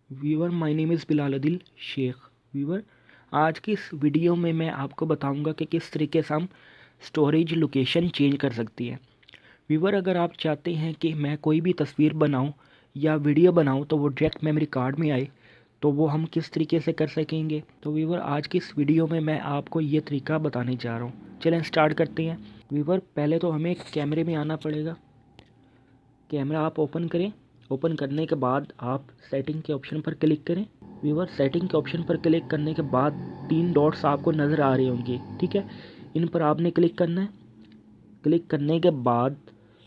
Viewer my name is Bilal Adil Sheikh. Viewer, आज की इस वीडियो में मैं आपको बताऊंगा कि किस तरीके से हम स्टोरेज लोकेशन चेंज कर सकती है। व्यूवर, अगर आप चाहते हैं कि मैं कोई भी तस्वीर बनाऊं या वीडियो बनाऊं तो वो डायरेक्ट मेमोरी कार्ड में आए, तो वो हम किस तरीके से कर सकेंगे। तो व्यूवर, आज की इस वीडियो में मैं आपको ये तरीका बताने जा रहा हूँ। चलें स्टार्ट करते हैं। व्यूवर, पहले तो हमें कैमरे में आना पड़ेगा। कैमरा आप ओपन करें। ओपन करने के बाद आप सेटिंग के ऑप्शन पर क्लिक करें। व्यूवर, सेटिंग के ऑप्शन पर क्लिक करने के बाद 3 डॉट्स आपको नज़र आ रहे होंगे, ठीक है। इन पर आपने क्लिक करना है। क्लिक करने के बाद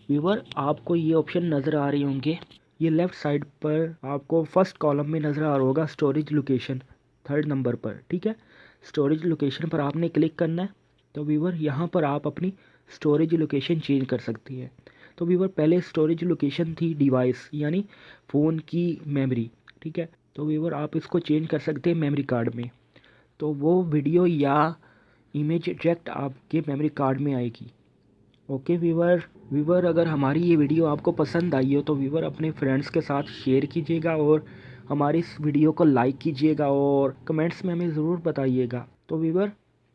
व्यूवर, आपको ये ऑप्शन नज़र आ रहे होंगे। ये लेफ़्ट साइड पर आपको फर्स्ट कॉलम में नज़र आ रहा होगा स्टोरेज लोकेशन, 3rd नंबर पर, ठीक है। स्टोरेज लोकेशन पर आपने क्लिक करना है। तो व्यूवर, यहाँ पर आप अपनी स्टोरेज लोकेशन चेंज कर सकती है। तो व्यूवर, पहले स्टोरेज लोकेशन थी डिवाइस यानी फ़ोन की मेमोरी, ठीक है। तो व्यूवर, आप इसको चेंज कर सकते हैं मेमोरी कार्ड में। तो वो वीडियो या इमेज डायरेक्ट आपके मेमोरी कार्ड में आएगी। Okay viewer. व्यूवर, अगर हमारी ये वीडियो आपको पसंद आई हो तो व्यूवर अपने फ्रेंड्स के साथ शेयर कीजिएगा और हमारी इस वीडियो को लाइक कीजिएगा और कमेंट्स में हमें ज़रूर बताइएगा। तो व्यूवर,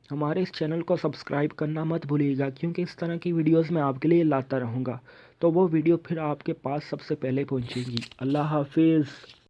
हमारे इस चैनल को सब्सक्राइब करना मत भूलिएगा, क्योंकि इस तरह की वीडियोस मैं आपके लिए लाता रहूँगा। तो वो वीडियो फिर आपके पास सबसे पहले पहुँचेगी। अल्लाह हाफिज़।